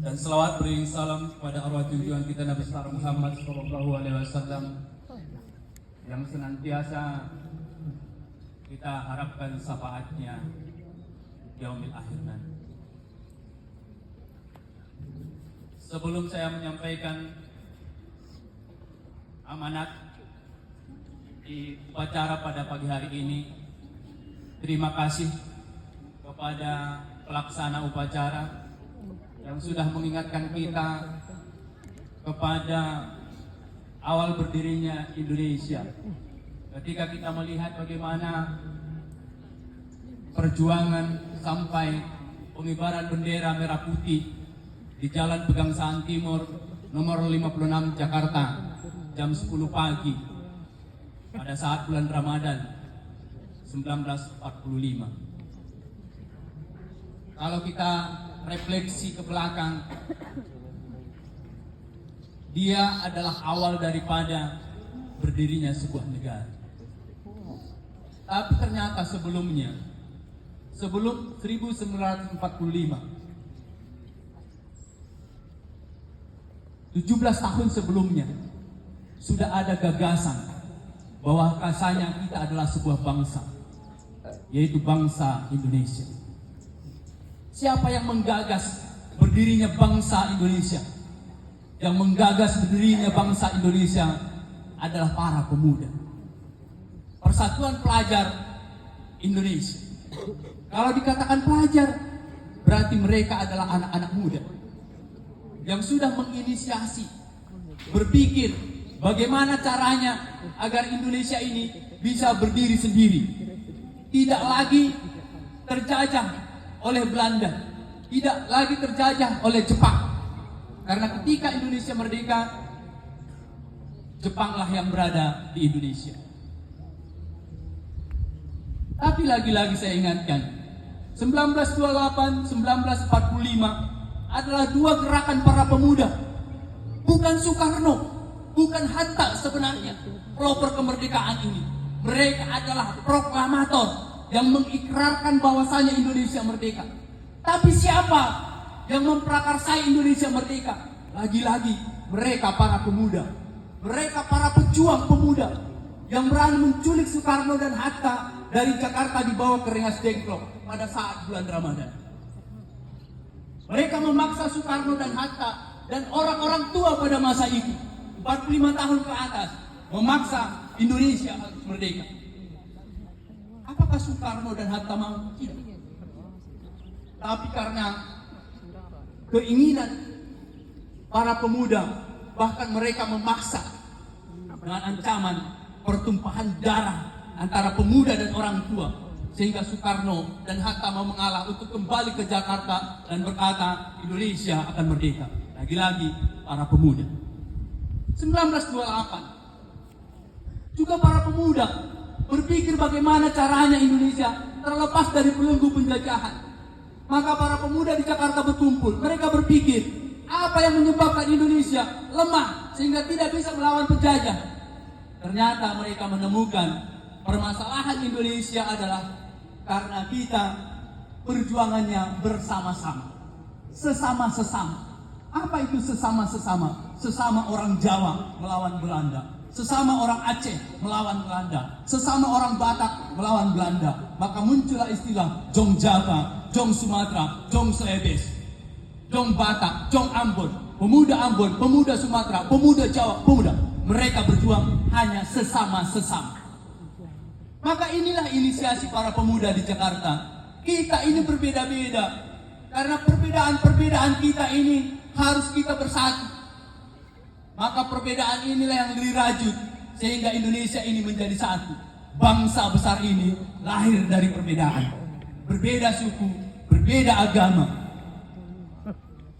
Dan selawat beriring salam kepada arwah junjungan kita Nabi besar Muhammad Sallallahu Alaihi Wasallam yang senantiasa kita harapkan syafaatnya yaumil akhir nanti. Sebelum saya menyampaikan amanat di upacara pada pagi hari ini, terima kasih kepada pelaksana upacara yang sudah mengingatkan kita kepada awal berdirinya Indonesia. Ketika kita melihat bagaimana perjuangan sampai pengibaran bendera merah putih di Jalan Pegangsaan Timur nomor 56 Jakarta jam 10 pagi pada saat bulan Ramadan 1945. Kalau kita refleksi ke belakang, dia adalah awal daripada berdirinya sebuah negara. Tapi ternyata sebelumnya, sebelum 1945, 17 tahun sebelumnya, sudah ada gagasan bahwa kasanya kita adalah sebuah bangsa, yaitu bangsa Indonesia. Siapa yang menggagas berdirinya bangsa Indonesia? Yang menggagas berdirinya bangsa Indonesia adalah para pemuda. Persatuan Pelajar Indonesia. Kalau dikatakan pelajar, berarti mereka adalah anak-anak muda yang sudah menginisiasi, berpikir bagaimana caranya agar Indonesia ini bisa berdiri sendiri, tidak lagi terjajah oleh Belanda, tidak lagi terjajah oleh Jepang. Karena ketika Indonesia merdeka, Jepanglah yang berada di Indonesia. Tapi lagi-lagi saya ingatkan, 1928, 1945 adalah dua gerakan para pemuda. Bukan Soekarno, bukan Hatta sebenarnya pelopor kemerdekaan ini. Mereka adalah proklamator yang mengikrarkan bahwasanya Indonesia merdeka. Tapi siapa yang memprakarsai Indonesia merdeka? Lagi-lagi mereka para pemuda, mereka para pejuang pemuda yang berani menculik Soekarno dan Hatta dari Jakarta dibawa ke Rengas Dengklok pada saat bulan Ramadan. Mereka memaksa Soekarno dan Hatta dan orang-orang tua pada masa itu, 45 tahun ke atas, memaksa Indonesia harus merdeka. Apakah Soekarno dan Hatta mau? Tidak. Tapi karena keinginan para pemuda, bahkan mereka memaksa dengan ancaman pertumpahan darah antara pemuda dan orang tua, sehingga Soekarno dan Hatta mau mengalah untuk kembali ke Jakarta dan berkata Indonesia akan merdeka. Lagi-lagi para pemuda. 1928 juga para pemuda berpikir bagaimana caranya Indonesia terlepas dari belenggu penjajahan. Maka para pemuda di Jakarta berkumpul. Mereka berpikir, apa yang menyebabkan Indonesia lemah sehingga tidak bisa melawan penjajah? Ternyata mereka menemukan permasalahan Indonesia adalah karena kita perjuangannya bersama-sama, sesama-sesama. Apa itu sesama-sesama? Sesama orang Jawa melawan Belanda, sesama orang Aceh melawan Belanda, sesama orang Batak melawan Belanda. Maka muncullah istilah Jong Java, Jong Sumatera, Jong Celebes, Jong Batak, Jong Ambon, pemuda Sumatera, pemuda Jawa, pemuda. Mereka berjuang hanya sesama-sesama. Maka inilah inisiasi para pemuda di Jakarta. Kita ini berbeda-beda. Karena perbedaan-perbedaan kita ini harus kita bersatu. Maka perbedaan inilah yang dirajut sehingga Indonesia ini menjadi satu. Bangsa besar ini lahir dari perbedaan. Berbeda suku, berbeda agama.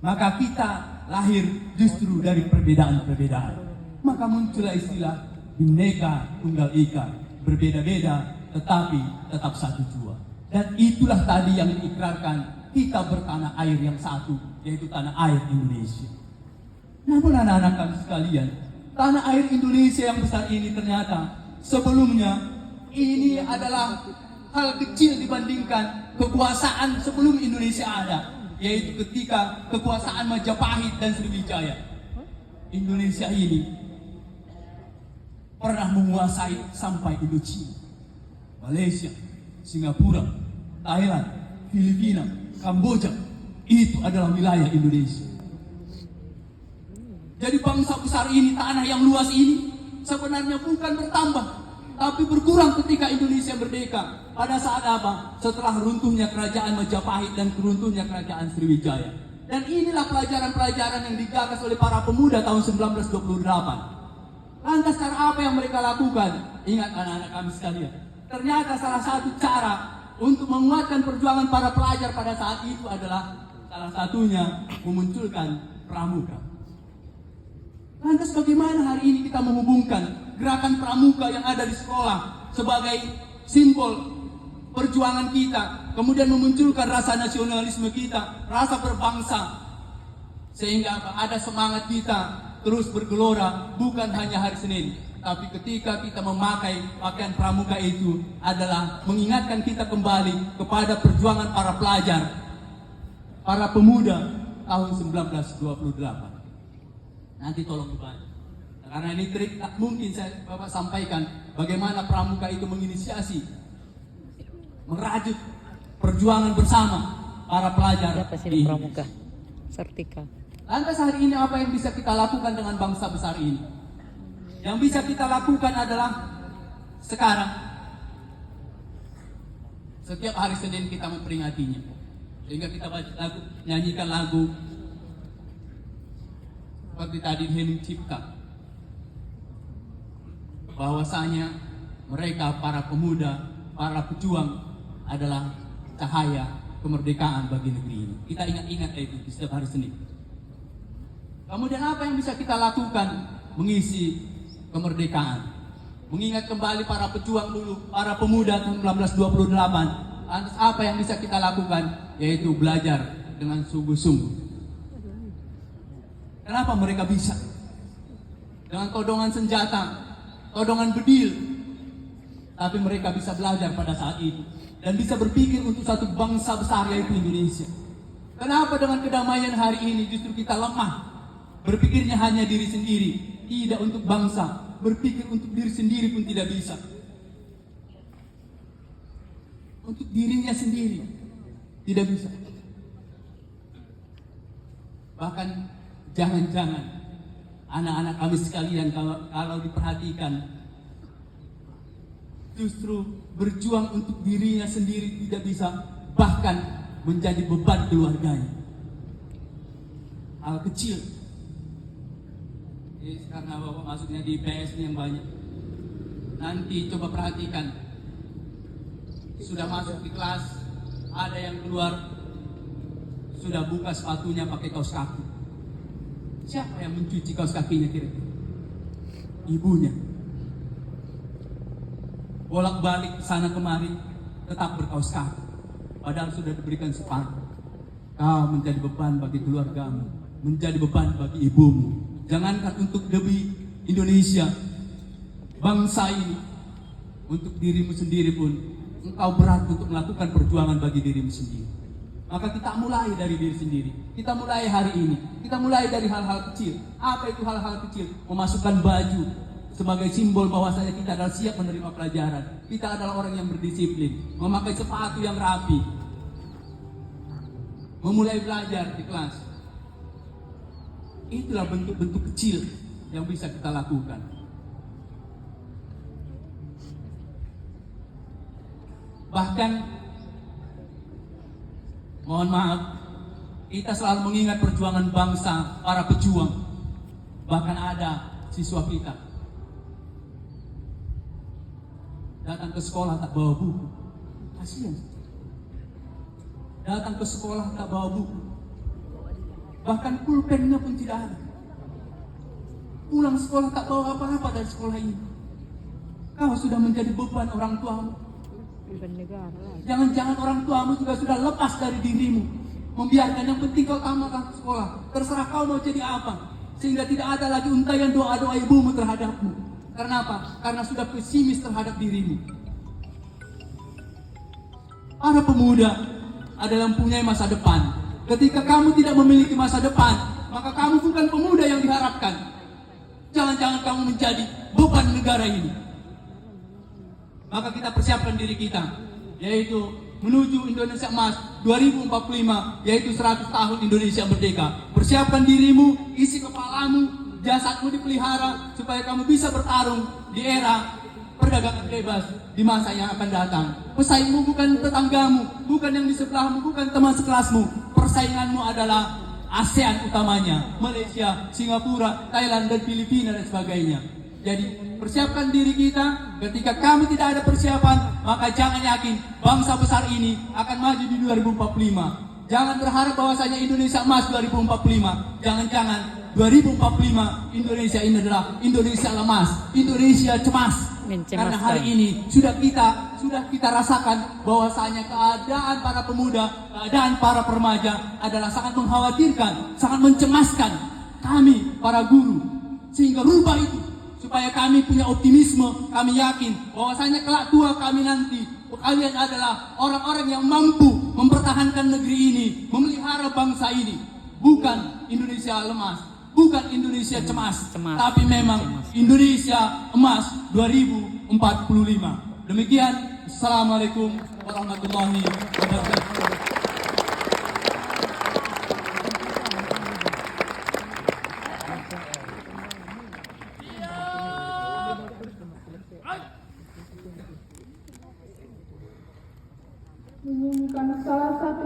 Maka kita lahir justru dari perbedaan-perbedaan. Maka muncullah istilah Bhinneka Tunggal Ika. Berbeda-beda tetapi tetap satu jua. Dan itulah tadi yang diikrarkan, kita bertanah air yang satu, yaitu tanah air Indonesia. Namun anak-anak kami sekalian, tanah air Indonesia yang besar ini ternyata sebelumnya ini adalah hal kecil dibandingkan kekuasaan sebelum Indonesia ada, yaitu ketika kekuasaan Majapahit dan Sriwijaya. Indonesia ini pernah menguasai sampai Indochina, Malaysia, Singapura, Thailand, Filipina, Kamboja. Itu adalah wilayah Indonesia. Jadi bangsa besar ini, tanah yang luas ini sebenarnya bukan bertambah, tapi berkurang ketika Indonesia merdeka. Pada saat apa? Setelah runtuhnya kerajaan Majapahit dan runtuhnya kerajaan Sriwijaya. Dan inilah pelajaran-pelajaran yang digagas oleh para pemuda tahun 1928. Lantas cara apa yang mereka lakukan? Ingat anak-anak kami sekalian, ternyata salah satu cara untuk menguatkan perjuangan para pelajar pada saat itu adalah salah satunya memunculkan pramuka. Lantas bagaimana hari ini kita menghubungkan gerakan pramuka yang ada di sekolah sebagai simbol perjuangan kita, kemudian memunculkan rasa nasionalisme kita, rasa berbangsa, sehingga ada semangat kita terus bergelora bukan hanya hari Senin, tapi ketika kita memakai pakaian pramuka itu adalah mengingatkan kita kembali kepada perjuangan para pelajar, para pemuda tahun 1928. Nanti tolong dibantu. Karena ini trik tak mungkin saya Bapak sampaikan bagaimana pramuka itu menginisiasi, merajut perjuangan bersama para pelajar di pramuka. Sartika. Lantas hari ini apa yang bisa kita lakukan dengan bangsa besar ini? Yang bisa kita lakukan adalah sekarang, setiap hari Senin kita memperingatinya, sehingga kita lagu, nyanyikan lagu seperti tadi Hening Cipta, bahwasanya mereka para pemuda, para pejuang adalah cahaya kemerdekaan bagi negeri ini. Kita ingat-ingat itu di setiap hari Senin. Kemudian apa yang bisa kita lakukan mengisi kemerdekaan? Mengingat kembali para pejuang dulu, para pemuda tahun 1928. Lantas apa yang bisa kita lakukan? Yaitu belajar dengan sungguh-sungguh. Kenapa mereka bisa? Dengan todongan senjata, todongan bedil, tapi mereka bisa belajar pada saat itu dan bisa berpikir untuk satu bangsa besar yaitu Indonesia. Kenapa dengan kedamaian hari ini justru kita lemah? Berpikirnya hanya diri sendiri, tidak untuk bangsa. Berpikir untuk diri sendiri pun tidak bisa. Untuk dirinya sendiri tidak bisa. Bahkan jangan-jangan anak-anak kami sekalian kalau diperhatikan justru berjuang untuk dirinya sendiri tidak bisa, bahkan menjadi beban keluarganya. Hal kecil. Karena Bapak masuknya di IPS ini yang banyak. Nanti coba perhatikan, sudah masuk di kelas, ada yang keluar sudah buka sepatunya pakai kaos kaki. Siapa yang mencuci kaos kakinya kira-kira? Ibunya. Bolak-balik sana kemari tetap berkaos kaki, padahal sudah diberikan sepatu. Kau menjadi beban bagi keluargamu, menjadi beban bagi ibumu. Jangankan untuk demi Indonesia, bangsa ini, untuk dirimu sendiri pun engkau berat untuk melakukan perjuangan bagi dirimu sendiri. Maka kita mulai dari diri sendiri. Kita mulai hari ini. Kita mulai dari hal-hal kecil. Apa itu hal-hal kecil? Memasukkan baju sebagai simbol bahwasanya kita adalah siap menerima pelajaran. Kita adalah orang yang berdisiplin. Memakai sepatu yang rapi. Memulai belajar di kelas. Itulah bentuk-bentuk kecil yang bisa kita lakukan. Bahkan, mohon maaf, kita selalu mengingat perjuangan bangsa, para pejuang. Bahkan ada siswa kita datang ke sekolah tak bawa buku. Kasihan. Datang ke sekolah tak bawa buku. Bahkan pulpennya pun tidak ada. Pulang sekolah tak bawa apa-apa dari sekolah ini. Kau sudah menjadi beban orang tuamu. Jangan-jangan orang tuamu juga sudah lepas dari dirimu, membiarkan yang penting kau tamatkan sekolah. Terserah kau mau jadi apa, sehingga tidak ada lagi untayan doa-doa ibumu terhadapmu. Karena apa? Karena sudah pesimis terhadap dirimu. Para pemuda adalah mempunyai masa depan. Ketika kamu tidak memiliki masa depan, maka kamu bukan pemuda yang diharapkan. Jangan-jangan kamu menjadi beban negara ini. Maka kita persiapkan diri kita, yaitu menuju Indonesia Emas 2045, yaitu 100 tahun Indonesia merdeka. Persiapkan dirimu, isi kepalamu, jasadmu dipelihara, supaya kamu bisa bertarung di era perdagangan bebas di masa yang akan datang. Pesaingmu bukan tetanggamu, bukan yang di sebelahmu, bukan teman sekelasmu. Persainganmu adalah ASEAN utamanya, Malaysia, Singapura, Thailand, dan Filipina, dan sebagainya. Jadi persiapkan diri kita. Ketika kami tidak ada persiapan, maka jangan yakin bangsa besar ini akan maju di 2045. Jangan berharap bahwasanya Indonesia Emas 2045. Jangan-jangan 2045 Indonesia ini adalah Indonesia lemas, Indonesia cemas. Karena hari ini sudah kita rasakan bahwasanya keadaan para pemuda, keadaan para remaja adalah sangat mengkhawatirkan, sangat mencemaskan kami para guru. Sehingga rubah itu, supaya kami punya optimisme. Kami yakin bahwasanya kelak tua kami nanti, kalian adalah orang-orang yang mampu mempertahankan negeri ini, memelihara bangsa ini. Bukan Indonesia lemas, bukan Indonesia cemas. Tapi memang Indonesia Emas 2045. Demikian, Assalamualaikum warahmatullahi wabarakatuh. Mengumumkan salah satu